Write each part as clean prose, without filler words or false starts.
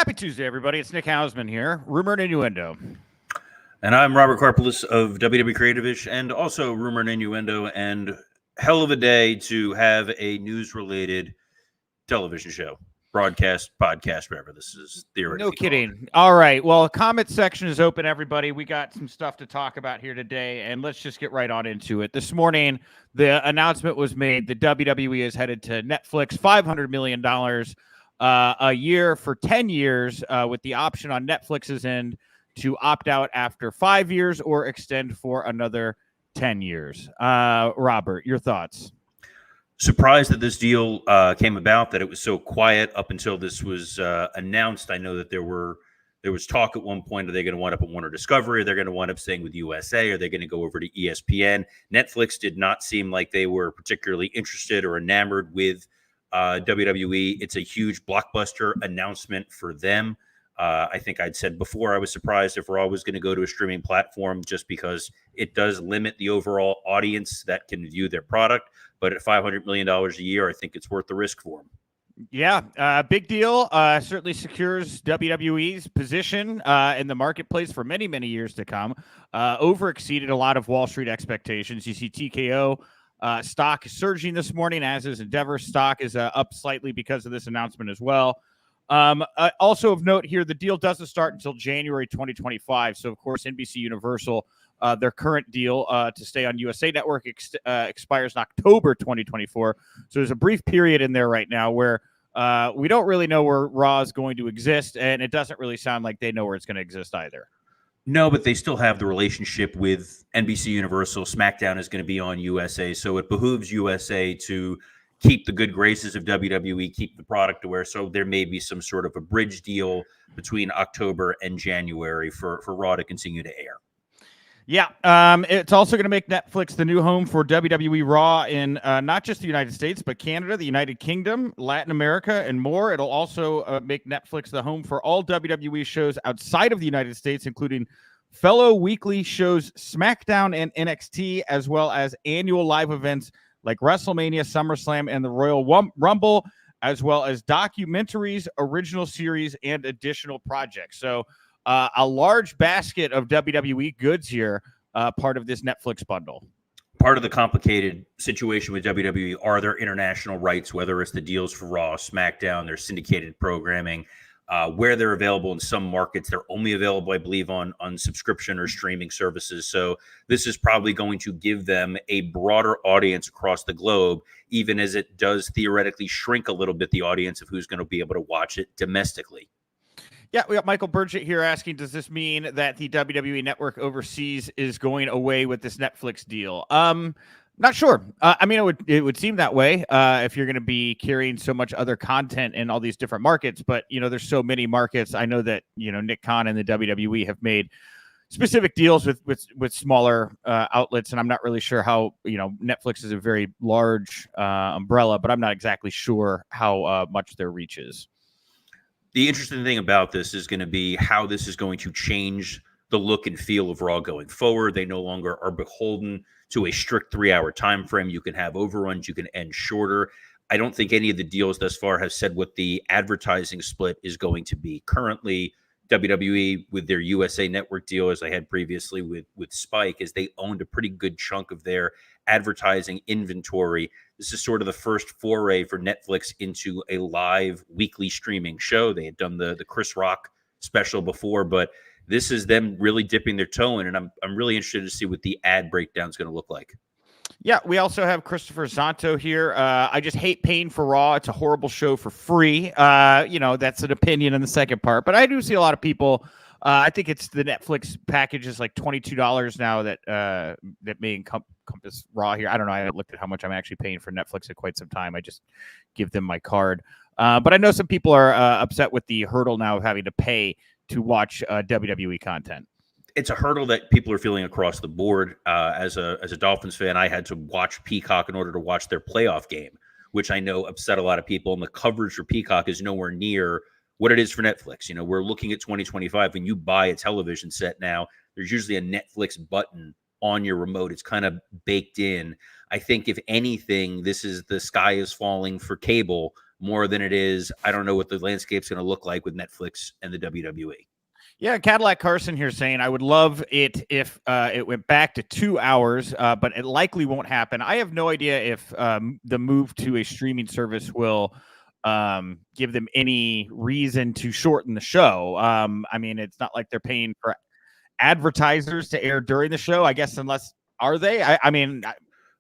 Happy Tuesday, everybody. It's Nick Hausman here. Rumor Innuendo. And I'm Robert Karpeles of WWE Creative-ish and also Rumor Innuendo. And hell of a day to have a news-related television show, broadcast, podcast, whatever this is theoretically No kidding. All right. Well, comment section is open, everybody. We got some stuff to talk about here today, and let's just get right on into it. This morning, the announcement was made that WWE is headed to Netflix, $500 million a year for 10 years with the option on Netflix's end to opt out after 5 years or extend for another 10 years. Robert, your thoughts? Surprised that this deal came about, that it was so quiet up until this was announced. I know that there was talk at one point, are they going to wind up at Warner Discovery? Are they going to wind up staying with USA? Are they going to go over to ESPN? Netflix did not seem like they were particularly interested or enamored with WWE. It's a huge blockbuster announcement for them. I think I'd said before I was surprised if Raw was going to go to a streaming platform just because it does limit the overall audience that can view their product. But at $500 million a year, I think it's worth the risk for them. Yeah, big deal. Certainly secures WWE's position in the marketplace for many, many years to come. Overexceeded a lot of Wall Street expectations. You see TKO stock is surging this morning, as is Endeavor. Stock is up slightly because of this announcement as well. Also of note here, the deal doesn't start until January 2025. So, of course, NBC Universal, their current deal to stay on USA Network expires in October 2024. So there's a brief period in there right now where we don't really know where Raw is going to exist, and it doesn't really sound like they know where it's going to exist either. No, but they still have the relationship with NBC Universal. SmackDown is going to be on USA, so it behooves USA to keep the good graces of WWE, keep the product aware. So there may be some sort of a bridge deal between October and January for Raw to continue to air. Yeah, it's also going to make Netflix the new home for WWE Raw in not just the United States, but Canada, the United Kingdom, Latin America, and more. It'll also make Netflix the home for all WWE shows outside of the United States, including fellow weekly shows SmackDown and NXT, as well as annual live events like WrestleMania, SummerSlam, and the Royal Rumble, as well as documentaries, original series, and additional projects. So a large basket of WWE goods here, part of this Netflix bundle. Part of the complicated situation with WWE are their international rights, whether it's the deals for Raw, SmackDown, their syndicated programming, where they're available in some markets. They're only available, I believe, on subscription or streaming services. So this is probably going to give them a broader audience across the globe, even as it does theoretically shrink a little bit the audience of who's going to be able to watch it domestically. Yeah, we got Michael Burgett here asking, does this mean that the WWE network overseas is going away with this Netflix deal? Not sure. I mean, it would seem that way if you're going to be carrying so much other content in all these different markets. But, there's so many markets. I know that, Nick Khan and the WWE have made specific deals with smaller outlets. And I'm not really sure how, Netflix is a very large umbrella, but I'm not exactly sure how much their reach is. The interesting thing about this is going to be how this is going to change the look and feel of Raw going forward. They no longer are beholden to a strict 3-hour time frame. You can have overruns, you can end shorter. I don't think any of the deals thus far have said what the advertising split is going to be. Currently, WWE, with their USA Network deal, as I had previously with Spike, is they owned a pretty good chunk of their advertising inventory. This is sort of the first foray for Netflix into a live weekly streaming show. They had done the Chris Rock special before, but this is them really dipping their toe in, and I'm really interested to see what the ad breakdown is going to look like. Yeah, we also have Christopher Zanto here. I just hate paying for Raw. It's a horrible show for free. That's an opinion in the second part, but I do see a lot of people. I think it's the Netflix package is like $22 now that may encompass Raw here. I don't know. I haven't looked at how much I'm actually paying for Netflix in quite some time. I just give them my card. But I know some people are upset with the hurdle now of having to pay to watch WWE content. It's a hurdle that people are feeling across the board. As a Dolphins fan, I had to watch Peacock in order to watch their playoff game, which I know upset a lot of people. And the coverage for Peacock is nowhere near what it is for Netflix. We're looking at 2025. When you buy a television set now, there's usually a Netflix button on your remote. It's kind of baked in. I think if anything, this is the sky is falling for cable more than it is. I don't know what the landscape's going to look like with Netflix and the WWE. Yeah, Cadillac Carson here saying, I would love it if it went back to 2 hours, but it likely won't happen. I have no idea if the move to a streaming service will give them any reason to shorten the show. I mean, it's not like they're paying for advertisers to air during the show, I guess, unless are they? I mean,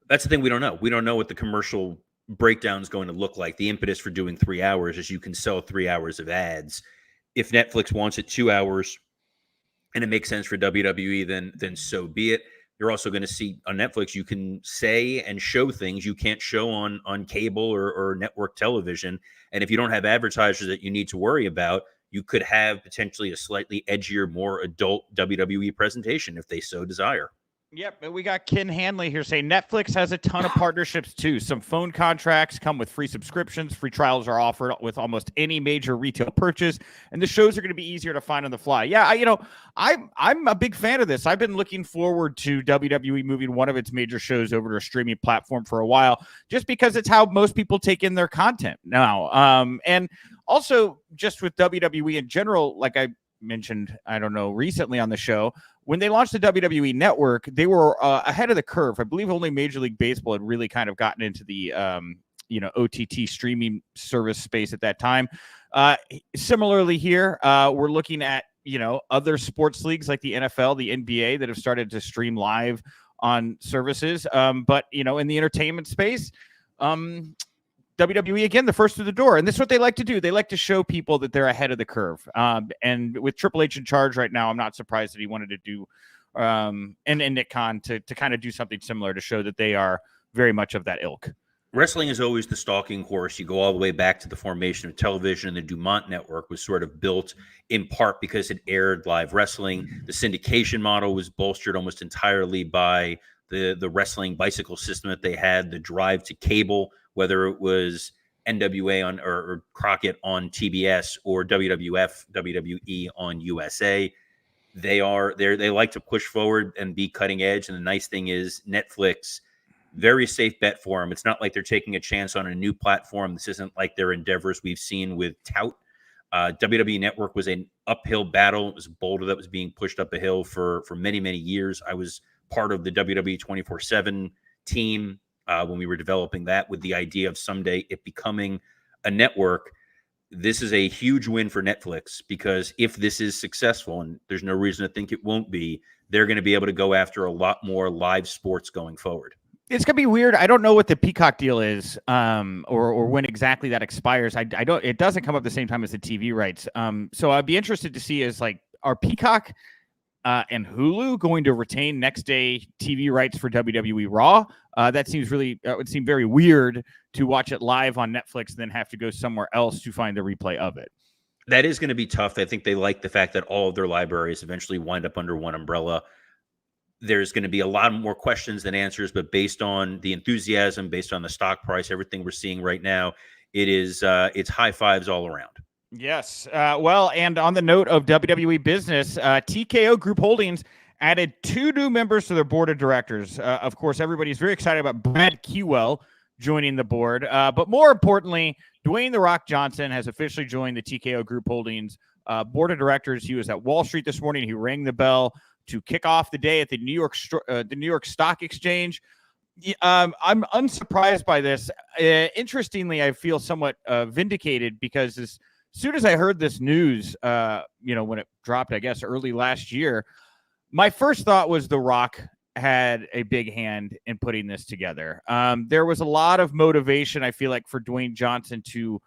that's the thing we don't know. We don't know what the commercial breakdown is going to look like. The impetus for doing 3 hours is you can sell 3 hours of ads. If Netflix wants it 2 hours and it makes sense for WWE, then so be it. You're also going to see on Netflix, you can say and show things you can't show on cable or network television. And if you don't have advertisers that you need to worry about, you could have potentially a slightly edgier, more adult WWE presentation if they so desire. Yep, and we got Ken Hanley here saying Netflix has a ton of partnerships too. Some phone contracts come with free subscriptions. Free trials are offered with almost any major retail purchase, and the shows are going to be easier to find on the fly. Yeah, I'm a big fan of this. I've been looking forward to WWE moving one of its major shows over to a streaming platform for a while, just because it's how most people take in their content now. And also just with WWE in general, like I mentioned, I don't know, recently on the show, when they launched the WWE Network, they were ahead of the curve. I believe only Major League Baseball had really kind of gotten into the OTT streaming service space at that time. Similarly here, we're looking at other sports leagues like the NFL, the NBA that have started to stream live on services. But in the entertainment space, WWE, again, the first through the door. And this is what they like to do. They like to show people that they're ahead of the curve. And with Triple H in charge right now, I'm not surprised that he wanted to do and Nick Khan to kind of do something similar to show that they are very much of that ilk. Wrestling is always the stalking horse. You go all the way back to the formation of television, and the Dumont Network was sort of built in part because it aired live wrestling. The syndication model was bolstered almost entirely by the wrestling bicycle system that they had, the drive to cable, whether it was NWA or Crockett on TBS or WWF, WWE on USA. They like to push forward and be cutting edge. And the nice thing is Netflix, very safe bet for them. It's not like they're taking a chance on a new platform. This isn't like their endeavors we've seen with Tout. WWE Network was an uphill battle. It was a boulder that was being pushed up a hill for many, many years. I was part of the WWE 24/7 team when we were developing that, with the idea of someday it becoming a network. This is a huge win for Netflix, because if this is successful, and there's no reason to think it won't be, they're going to be able to go after a lot more live sports going forward. It's gonna be weird. I don't know what the Peacock deal is, or when exactly that expires. I don't. It doesn't come up the same time as the TV rights. So I'd be interested to see are Peacock and Hulu going to retain next day TV rights for WWE Raw? That seems really would seem very weird to watch it live on Netflix and then have to go somewhere else to find the replay of it. That is going to be tough. I think they like the fact that all of their libraries eventually wind up under one umbrella. There's going to be a lot more questions than answers, but based on the enthusiasm, based on the stock price, everything we're seeing right now, it's high fives all around. Yes. Well, and on the note of WWE business, TKO Group Holdings added 2 new members to their board of directors. Of course, everybody's very excited about Brad Keywell joining the board. But more importantly, Dwayne "The Rock" Johnson has officially joined the TKO Group Holdings board of directors. He was at Wall Street this morning. He rang the bell to kick off the day at the New York Stock Exchange. I'm unsurprised by this. Interestingly, I feel somewhat vindicated, because as soon as I heard this news, when it dropped, I guess early last year, my first thought was The Rock had a big hand in putting this together. There was a lot of motivation, I feel like, for Dwayne Johnson to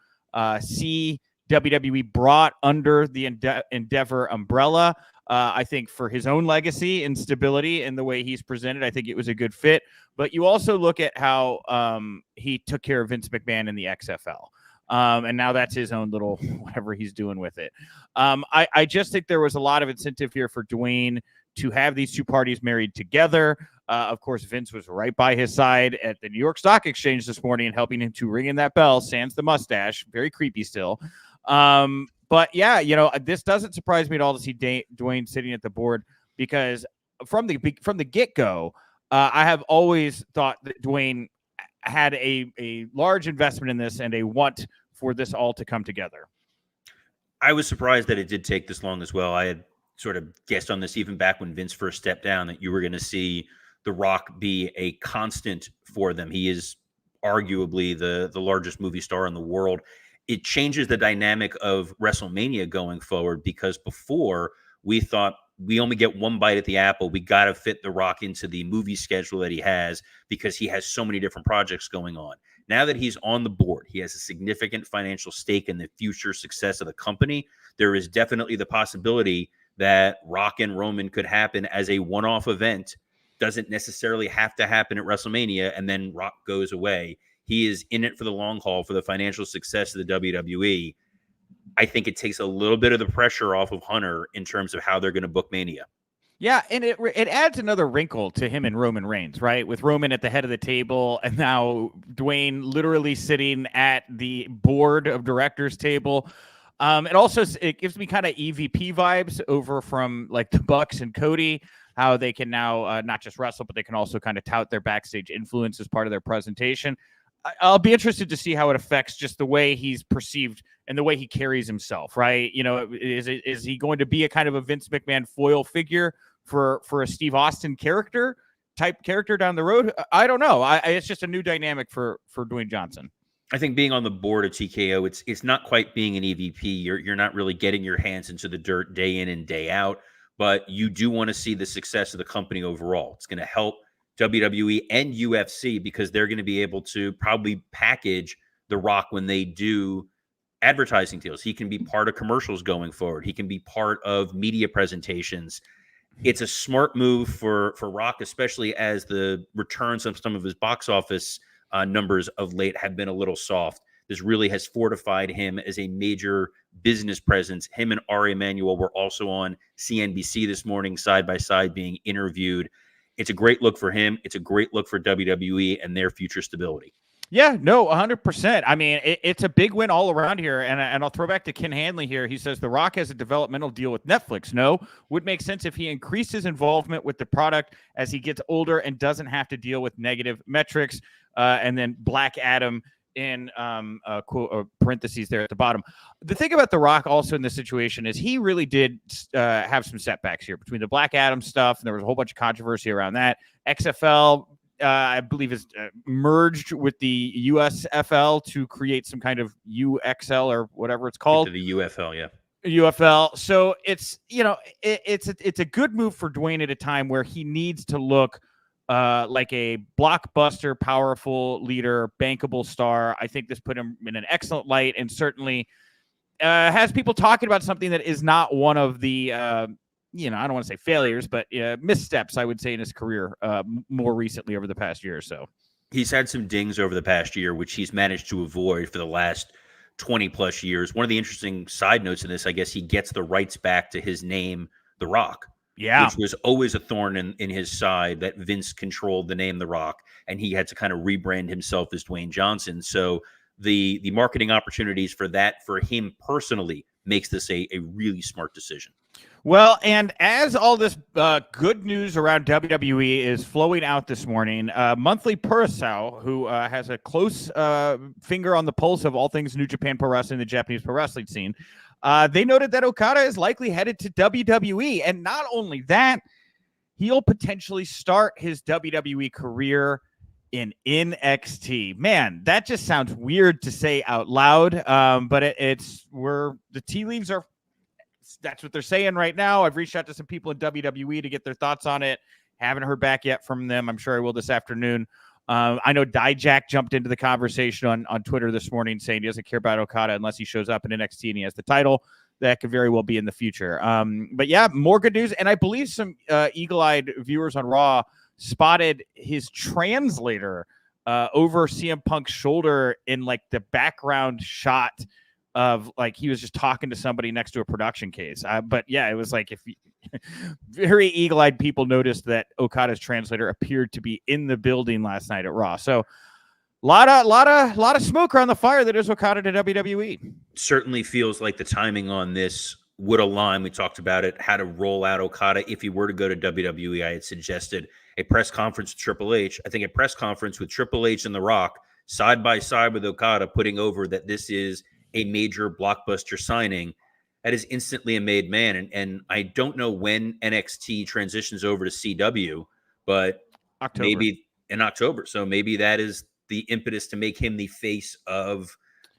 see WWE brought under the Endeavor umbrella. I think for his own legacy and stability and the way he's presented, I think it was a good fit. But you also look at how he took care of Vince McMahon in the XFL. And now that's his own little whatever he's doing with it. I just think there was a lot of incentive here for Dwayne to have these two parties married together. Of course, Vince was right by his side at the New York Stock Exchange this morning, helping him to ring in that bell, sans the mustache. Very creepy still. But yeah, this doesn't surprise me at all to see Dwayne sitting at the board, because from the get-go, I have always thought that Dwayne had a large investment in this and a want for this all to come together. I was surprised that it did take this long as well. I had sort of guessed on this even back when Vince first stepped down, that you were going to see The Rock be a constant for them. He is arguably the largest movie star in the world. It changes the dynamic of WrestleMania going forward, because before we thought we only get one bite at the apple. We got to fit The Rock into the movie schedule that he has, because he has so many different projects going on. Now that he's on the board, he has a significant financial stake in the future success of the company. There is definitely the possibility that Rock and Roman could happen as a one-off event. Doesn't necessarily have to happen at WrestleMania, and then Rock goes away. He is in it for the long haul, for the financial success of the WWE. I think it takes a little bit of the pressure off of Hunter in terms of how they're going to book Mania. Yeah, and it adds another wrinkle to him and Roman Reigns, right? With Roman at the head of the table, and now Dwayne literally sitting at the board of directors table. It gives me kind of EVP vibes over from like the Bucks and Cody, how they can now not just wrestle, but they can also kind of tout their backstage influence as part of their presentation. I'll be interested to see how it affects just the way he's perceived and the way he carries himself, right? You know, is he going to be a kind of a Vince McMahon foil figure for a Steve Austin type character down the road? I don't know. It's just a new dynamic for Dwayne Johnson. I think being on the board of TKO, it's not quite being an EVP. You're not really getting your hands into the dirt day in and day out, but you do want to see the success of the company overall. It's going to help WWE and UFC, because they're going to be able to probably package The Rock when they do advertising deals. He can be part of commercials going forward. He can be part of media presentations. It's a smart move for Rock, especially as the returns of some of his box office numbers of late have been a little soft. This really has fortified him as a major business presence. Him and Ari Emanuel were also on CNBC this morning, side by side, being interviewed. It's a great look for him. It's a great look for WWE and their future stability. Yeah, no, 100%. I mean, it's a big win all around here. And I'll throw back to Ken Hanley here. He says The Rock has a developmental deal with Netflix. No, would make sense if he increased his involvement with the product as he gets older and doesn't have to deal with negative metrics. And then Black Adam in parentheses there at the bottom. The thing about The Rock also in this situation is he really did have some setbacks here between the Black Adam stuff. And there was a whole bunch of controversy around that. XFL, I believe, is merged with the USFL to create some kind of UXL or whatever it's called. The UFL, yeah. UFL. So it's, you know, it's a good move for Dwayne at a time where he needs to look like a blockbuster, powerful leader, bankable star. I think this put him in an excellent light, and certainly has people talking about something that is not one of the I don't want to say failures, but missteps, I would say, in his career more recently over the past year or so. He's had some dings over the past year, which he's managed to avoid for the last 20 plus years. One of the interesting side notes in this, I guess, he gets the rights back to his name, The Rock. Yeah. Which was always a thorn in his side, that Vince controlled the name The Rock, and he had to kind of rebrand himself as Dwayne Johnson. So the marketing opportunities for that, for him personally, makes this a really smart decision. Well, and as all this good news around WWE is flowing out this morning, Monthly Purasao, who has a close finger on the pulse of all things New Japan Pro Wrestling, the Japanese pro wrestling scene, they noted that Okada is likely headed to WWE. And not only that, he'll potentially start his WWE career in NXT. Man, that just sounds weird to say out loud, but it's where the tea leaves are. That's what they're saying right now. I've reached out to some people in WWE to get their thoughts on it. Haven't heard back yet from them. I'm sure I will this afternoon. I know Dijak jumped into the conversation on Twitter this morning saying he doesn't care about Okada unless he shows up in NXT and he has the title. That could very well be in the future. But yeah, more good news. And I believe some eagle-eyed viewers on Raw spotted his translator over CM Punk's shoulder in like the background shot of like he was just talking to somebody next to a production case. But yeah, it was like if very eagle-eyed people noticed that Okada's translator appeared to be in the building last night at Raw. So lot of smoke around the fire that is Okada to WWE. Certainly feels like the timing on this would align. We talked about it, how to roll out Okada if he were to go to WWE. I had suggested a press conference with Triple H. I think a press conference with Triple H and The Rock side by side with Okada, putting over that this is a major blockbuster signing, that is instantly a made man. And I don't know when NXT transitions over to CW, but October. maybe in October. So maybe that is the impetus to make him the face of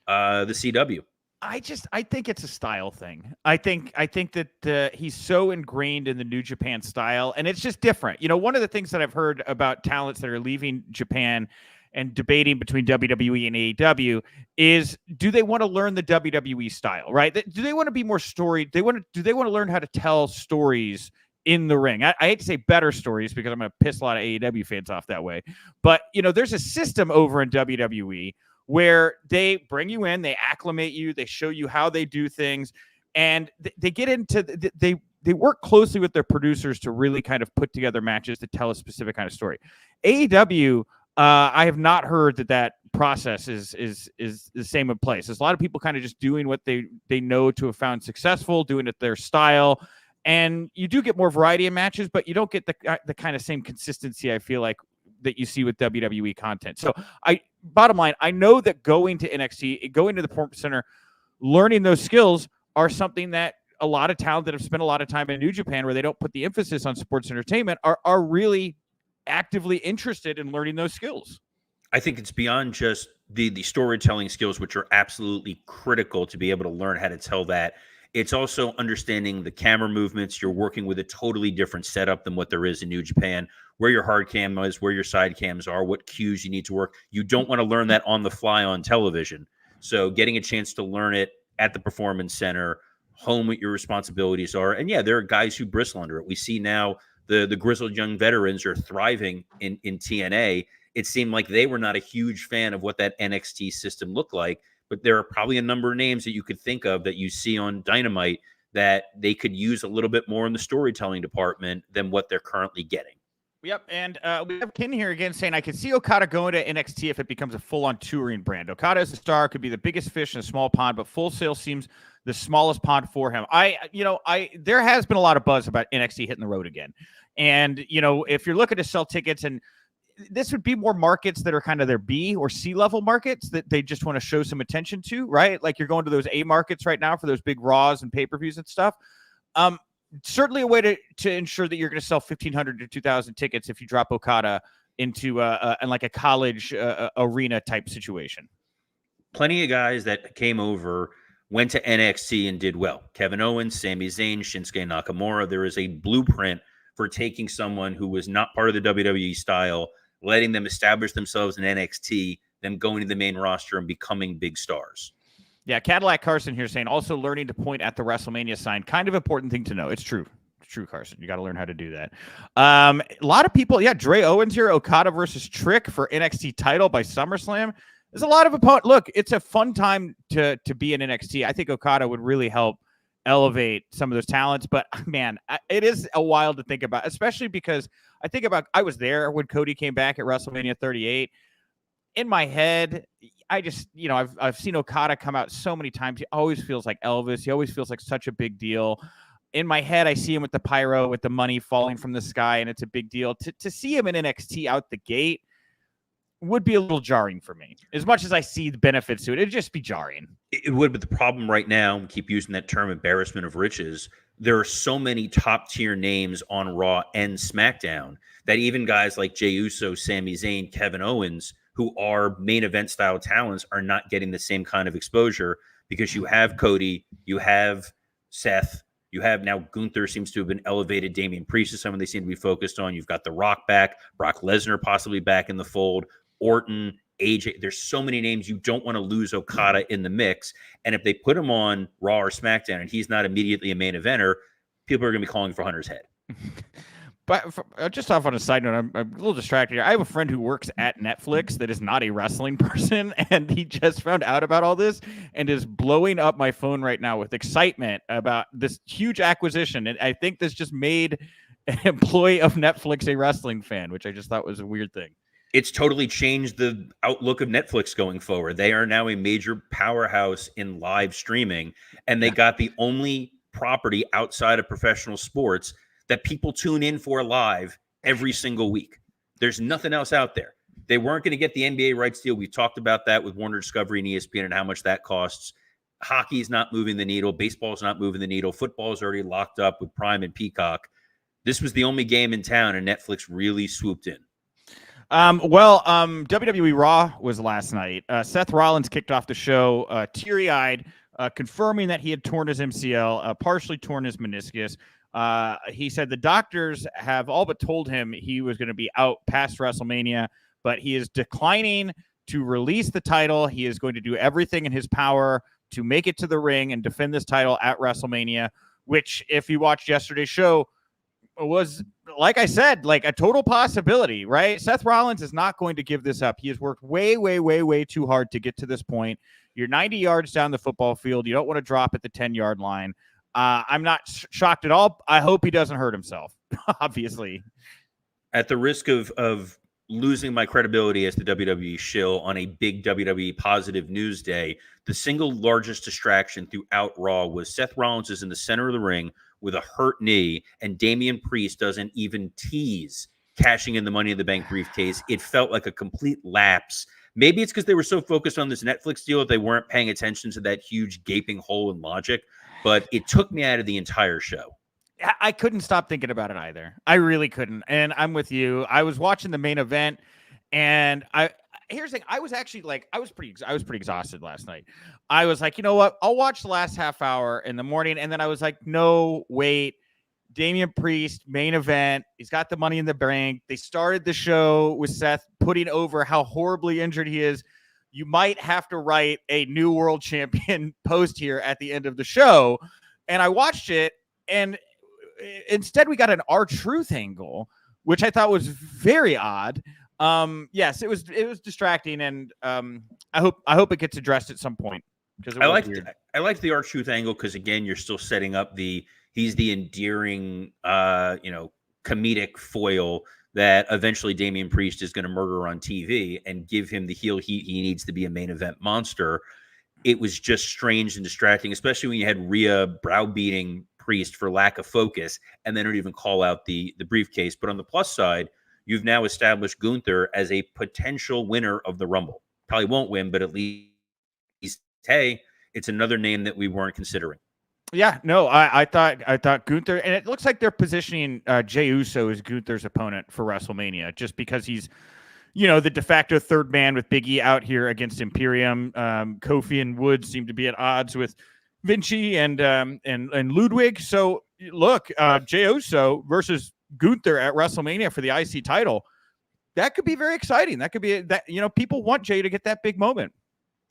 the CW. I think it's a style thing. I think that he's so ingrained in the New Japan style, and it's just different. One of the things that I've heard about talents that are leaving Japan and debating between WWE and AEW is, do they want to learn the WWE style, right? Do they want to be more story? Do they want to learn how to tell stories in the ring? I hate to say better stories because I'm going to piss a lot of AEW fans off that way. But, there's a system over in WWE where they bring you in, they acclimate you, they show you how they do things, and they get into they work closely with their producers to really kind of put together matches to tell a specific kind of story. AEW, I have not heard that process is the same in place. There's a lot of people kind of just doing what they know to have found successful, doing it their style, and you do get more variety in matches, but you don't get the kind of same consistency, I feel like, that you see with WWE content. So bottom line, I know that going to NXT, going to the Performance Center, learning those skills are something that a lot of talent that have spent a lot of time in New Japan, where they don't put the emphasis on sports entertainment, are really actively interested in learning those skills. I think it's beyond just the storytelling skills, which are absolutely critical to be able to learn how to tell that. It's also understanding the camera movements. You're working with a totally different setup than what there is in New Japan, where your hard cam is, where your side cams are, what cues you need to work. You don't want to learn that on the fly on television. So getting a chance to learn it at the Performance Center, home what your responsibilities are. And yeah, there are guys who bristle under it. We see now the grizzled young veterans are thriving in TNA. It seemed like they were not a huge fan of what that NXT system looked like, but there are probably a number of names that you could think of that you see on Dynamite that they could use a little bit more in the storytelling department than what they're currently getting. Yep, and we have Ken here again saying, I could see Okada going to NXT if it becomes a full-on touring brand. Okada as a star could be the biggest fish in a small pond, but Full Sail seems the smallest pond for him. There has been a lot of buzz about NXT hitting the road again. And, if you're looking to sell tickets, and this would be more markets that are kind of their B or C level markets that they just want to show some attention to, right? Like you're going to those A markets right now for those big Raws and pay-per-views and stuff. Certainly a way to ensure that you're going to sell 1,500 to 2,000 tickets if you drop Okada into like a college arena type situation. Plenty of guys that came over, went to NXT and did well. Kevin Owens, Sami Zayn, Shinsuke Nakamura. There is a blueprint for taking someone who was not part of the WWE style, letting them establish themselves in NXT, them going to the main roster and becoming big stars. Yeah, Cadillac Carson here saying, also learning to point at the WrestleMania sign. Kind of important thing to know. It's true. It's true, Carson. You got to learn how to do that. A lot of people, Dre Owens here, Okada versus Trick for NXT title by SummerSlam. There's a lot of opponents. Look, it's a fun time to be in NXT. I think Okada would really help elevate some of those talents. But, man, it is a while to think about, especially because I was there when Cody came back at WrestleMania 38. In my head, I just, I've seen Okada come out so many times. He always feels like Elvis. He always feels like such a big deal. In my head, I see him with the pyro, with the money falling from the sky, and it's a big deal. To see him in NXT out the gate would be a little jarring for me. As much as I see the benefits to it, it'd just be jarring. It would, but the problem right now, we keep using that term embarrassment of riches. There are so many top-tier names on Raw and SmackDown that even guys like Jey Uso, Sami Zayn, Kevin Owens, who are main event style talents, are not getting the same kind of exposure because you have Cody, you have Seth, you have now Gunther seems to have been elevated. Damian Priest is someone they seem to be focused on. You've got The Rock back, Brock Lesnar possibly back in the fold, Orton, AJ. There's so many names. You don't want to lose Okada in the mix. And if they put him on Raw or SmackDown and he's not immediately a main eventer, people are going to be calling for Hunter's head. But just off on a side note, I'm a little distracted here. I have a friend who works at Netflix that is not a wrestling person, and he just found out about all this and is blowing up my phone right now with excitement about this huge acquisition. And I think this just made an employee of Netflix a wrestling fan, which I just thought was a weird thing. It's totally changed the outlook of Netflix going forward. They are now a major powerhouse in live streaming, and they got the only property outside of professional sports that people tune in for live every single week. There's nothing else out there. They weren't going to get the NBA rights deal. We talked about that with Warner Discovery and ESPN and how much that costs. Hockey's not moving the needle. Baseball's not moving the needle. Football's already locked up with Prime and Peacock. This was the only game in town, and Netflix really swooped in. WWE Raw was last night. Seth Rollins kicked off the show teary-eyed, confirming that he had torn his MCL, partially torn his meniscus. He said the doctors have all but told him he was going to be out past WrestleMania, but he is declining to release the title. He is going to do everything in his power to make it to the ring and defend this title at WrestleMania, which, if you watched yesterday's show, was, like I said, like a total possibility, right? Seth Rollins is not going to give this up. He has worked way, way, way, way too hard to get to this point. You're 90 yards down the football field. You don't want to drop at the 10-yard line. I'm not shocked at all. I hope he doesn't hurt himself, obviously. At the risk of losing my credibility as the WWE shill on a big WWE positive news day, the single largest distraction throughout Raw was Seth Rollins is in the center of the ring with a hurt knee, and Damian Priest doesn't even tease cashing in the Money in the Bank briefcase. It felt like a complete lapse. Maybe it's because they were so focused on this Netflix deal that they weren't paying attention to that huge gaping hole in logic, but it took me out of the entire show. I couldn't stop thinking about it either. I really couldn't. And I'm with you. I was watching the main event, and here's the thing. I was actually like, I was pretty exhausted last night. I was like, you know what? I'll watch the last half hour in the morning. And then I was like, no, wait. Damian Priest, main event. He's got the Money in the Bank. They started the show with Seth putting over how horribly injured he is. You might have to write a new world champion post here at the end of the show. And I watched it, and instead we got an R-Truth angle, which I thought was very odd. Yes, it was distracting, and I hope it gets addressed at some point, because I liked the R-Truth angle, because again, you're still setting up he's the endearing comedic foil that eventually Damian Priest is going to murder on TV and give him the heel heat he needs to be a main event monster. It was just strange and distracting, especially when you had Rhea browbeating Priest for lack of focus, and then don't even call out the briefcase. But on the plus side, you've now established Gunther as a potential winner of the Rumble. Probably won't win, but at least, hey, it's another name that we weren't considering. Yeah, no, I thought Gunther, and it looks like they're positioning Jey Uso as Gunther's opponent for WrestleMania, just because he's, the de facto third man with Big E out here against Imperium. Kofi and Woods seem to be at odds with Vinci and Ludwig. So look, Jey Uso versus Gunther at WrestleMania for the IC title. That could be very exciting. That could be people want Jey to get that big moment.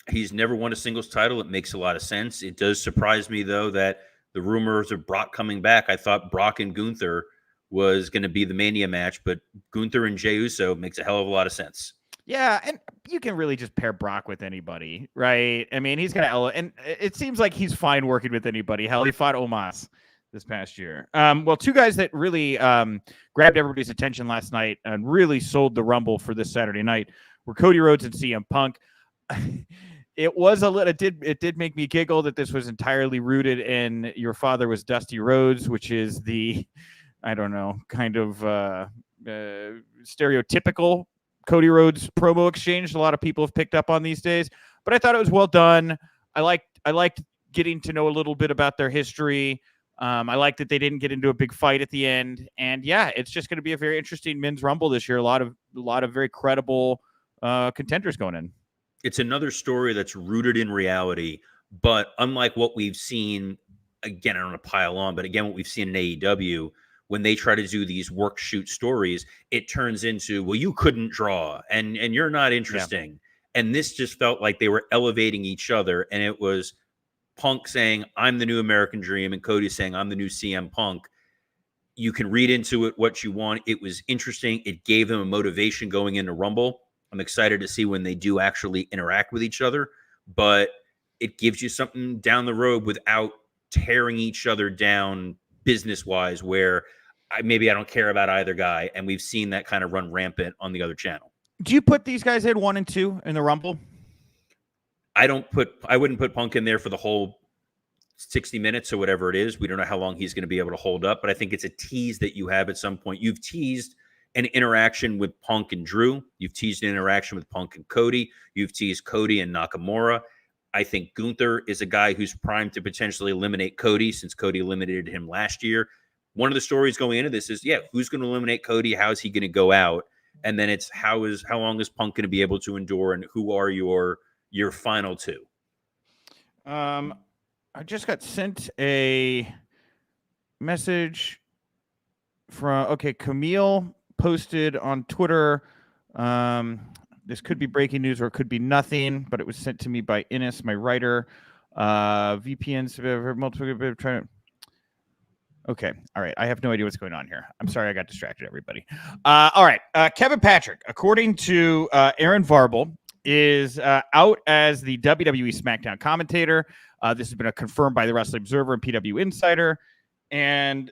He's never won a singles title. It makes a lot of sense. It does surprise me, though, that the rumors of Brock coming back, I thought Brock and Gunther was going to be the Mania match, but Gunther and Jey Uso makes a hell of a lot of sense. Yeah, and you can really just pair Brock with anybody, right? I mean, he's going to and it seems like he's fine working with anybody. Hell, he fought Omos this past year. Well, two guys that really grabbed everybody's attention last night and really sold the Rumble for this Saturday night were Cody Rhodes and CM Punk. It did make me giggle that this was entirely rooted in Your Father Was Dusty Rhodes, which is the, I don't know, kind of stereotypical Cody Rhodes promo exchange a lot of people have picked up on these days. But I thought it was well done. I liked getting to know a little bit about their history. I like that they didn't get into a big fight at the end. And yeah, it's just going to be a very interesting men's Rumble this year. A lot of very credible contenders going in. It's another story that's rooted in reality, but unlike what we've seen, again, I don't want to pile on, but again, what we've seen in AEW, when they try to do these work shoot stories, it turns into, well, you couldn't draw and you're not interesting. Yeah. And this just felt like they were elevating each other. And it was Punk saying, I'm the new American Dream, and Cody saying, I'm the new CM Punk. You can read into it what you want. It was interesting. It gave them a motivation going into Rumble. I'm excited to see when they do actually interact with each other, but it gives you something down the road without tearing each other down business-wise, where maybe I don't care about either guy, and we've seen that kind of run rampant on the other channel. Do you put these guys in 1 and 2 in the Rumble? I wouldn't put Punk in there for the whole 60 minutes or whatever it is. We don't know how long he's going to be able to hold up, but I think it's a tease that you have at some point. You've teased an interaction with Punk and Drew. You've teased an interaction with Punk and Cody. You've teased Cody and Nakamura. I think Gunther is a guy who's primed to potentially eliminate Cody since Cody eliminated him last year. One of the stories going into this is, who's going to eliminate Cody? How's he going to go out? And then it's how long is Punk going to be able to endure, and who are your final two? I just got sent a message from Camille posted on Twitter. This could be breaking news or it could be nothing, but it was sent to me by Innes, my writer. VPNs multiple trying to. Okay, all right. I have no idea what's going on here. I'm sorry, I got distracted, everybody. All right, Kevin Patrick, according to Aaron Varble, is out as the WWE SmackDown commentator. This has been confirmed by the Wrestling Observer and PW Insider, and.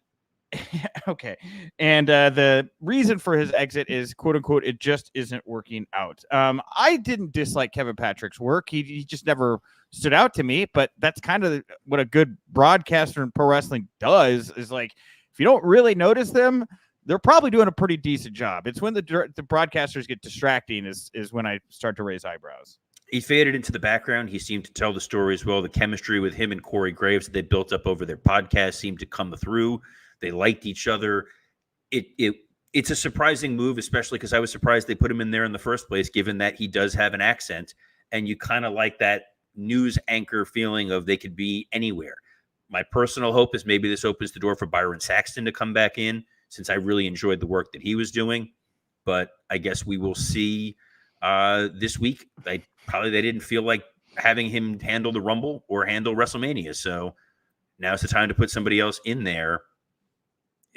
Okay. And the reason for his exit is, quote unquote, it just isn't working out. I didn't dislike Kevin Patrick's work. He just never stood out to me, but that's kind of what a good broadcaster in pro wrestling does, is like, if you don't really notice them, they're probably doing a pretty decent job. It's when the broadcasters get distracting is when I start to raise eyebrows. He faded into the background. He seemed to tell the story as well. The chemistry with him and Corey Graves that they built up over their podcast seemed to come through. They liked each other. It's a surprising move, especially because I was surprised they put him in there in the first place, given that he does have an accent, and you kind of like that news anchor feeling of they could be anywhere. My personal hope is maybe this opens the door for Byron Saxton to come back in, since I really enjoyed the work that he was doing. But I guess we will see this week. They didn't feel like having him handle the Rumble or handle WrestleMania, so now's the time to put somebody else in there.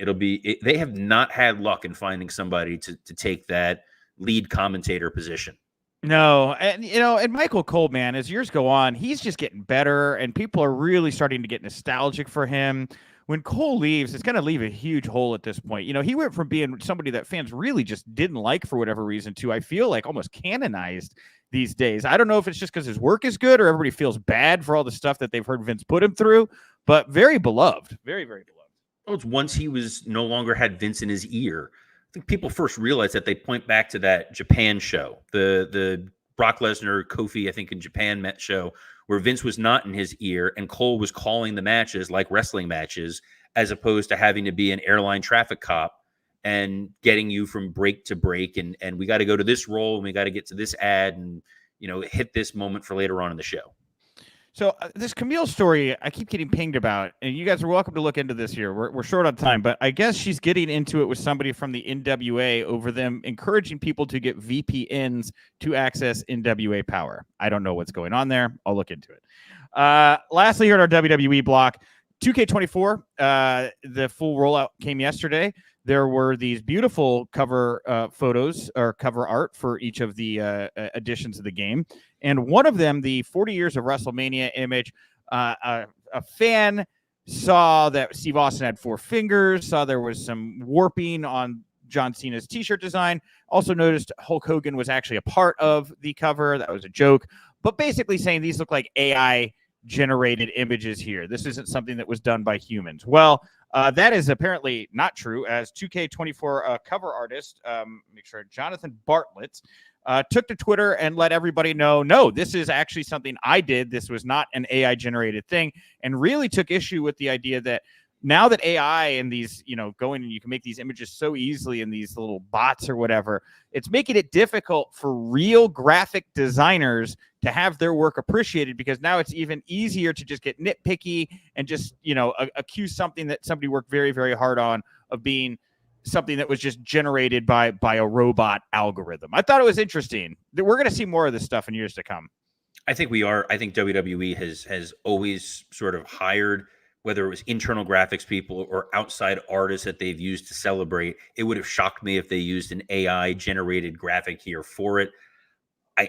They have not had luck in finding somebody to take that lead commentator position. No, and Michael Cole, man, as years go on, he's just getting better, and people are really starting to get nostalgic for him. When Cole leaves, it's going to leave a huge hole at this point. He went from being somebody that fans really just didn't like for whatever reason to, I feel like, almost canonized these days. I don't know if it's just because his work is good or everybody feels bad for all the stuff that they've heard Vince put him through, but very beloved, very, very beloved. Well, it's once he was no longer had Vince in his ear. I think people first realized that they point back to that Japan show, the Brock Lesnar, Kofi, I think in Japan met show, where Vince was not in his ear and Cole was calling the matches like wrestling matches, as opposed to having to be an airline traffic cop and getting you from break to break. And we got to go to this role and we got to get to this ad and, hit this moment for later on in the show. So this Camille story, I keep getting pinged about, and you guys are welcome to look into this here. We're short on time, but I guess she's getting into it with somebody from the NWA over them encouraging people to get VPNs to access NWA power. I don't know what's going on there. I'll look into it. Lastly, here at our WWE block, 2K24, the full rollout came yesterday. There were these beautiful cover photos or cover art for each of the editions of the game. And one of them, the 40 Years of WrestleMania image, a fan saw that Steve Austin had 4 fingers, saw there was some warping on John Cena's t-shirt design, also noticed Hulk Hogan was actually a part of the cover. That was a joke. But basically saying these look like AI-generated images here. This isn't something that was done by humans. Well, that is apparently not true, as 2K24 cover artist, Jonathan Bartlett, took to Twitter and let everybody know, no, this is actually something I did. This was not an AI-generated thing, and really took issue with the idea that now that AI and these, going and you can make these images so easily in these little bots or whatever, it's making it difficult for real graphic designers to have their work appreciated, because now it's even easier to just get nitpicky and just, accuse something that somebody worked very, very hard on of being something that was just generated by a robot algorithm. I thought it was interesting. We're going to see more of this stuff in years to come. I think we are. I think WWE has always sort of hired, whether it was internal graphics people or outside artists that they've used to celebrate. It would have shocked me if they used an AI generated graphic here for it.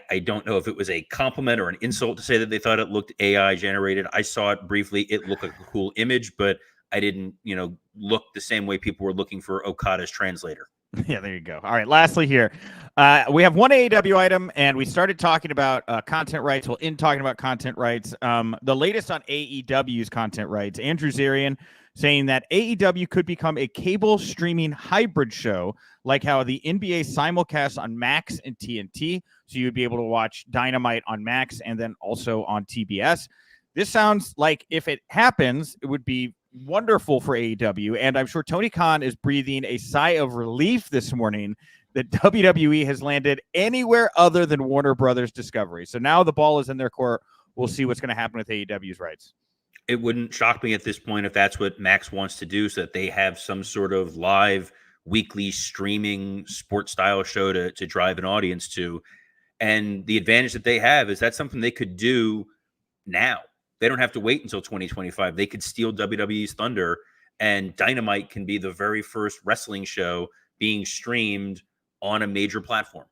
I don't know if it was a compliment or an insult to say that they thought it looked AI generated. I saw it briefly. It looked like a cool image, but I didn't, look the same way people were looking for Okada's translator. Yeah, there you go. All right. Lastly here, we have one AEW item, and we started talking about content rights. We'll end talking about content rights. The latest on AEW's content rights, Andrew Zarian saying that AEW could become a cable streaming hybrid show, like how the NBA simulcasts on Max and TNT. So you'd be able to watch Dynamite on Max and then also on TBS. This sounds like if it happens, it would be wonderful for AEW. And I'm sure Tony Khan is breathing a sigh of relief this morning that WWE has landed anywhere other than Warner Brothers Discovery. So now the ball is in their court. We'll see what's going to happen with AEW's rights. It wouldn't shock me at this point if that's what Max wants to do, so that they have some sort of live weekly streaming sports style show to drive an audience to. And the advantage that they have is that's something they could do now. They don't have to wait until 2025. They could steal WWE's thunder, and Dynamite can be the very first wrestling show being streamed on a major platform.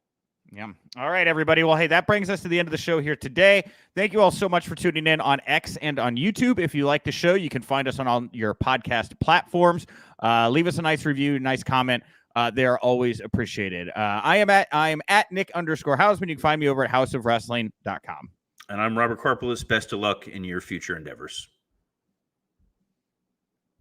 Yeah. All right, everybody. Well, hey, that brings us to the end of the show here today. Thank you all so much for tuning in on X and on YouTube. If you like the show, you can find us on all your podcast platforms. Leave us a nice review, nice comment. They're always appreciated. I am at Nick_Hausman. You can find me over at houseofwrestling.com. And I'm Robert Karpeles. Best of luck in your future endeavors.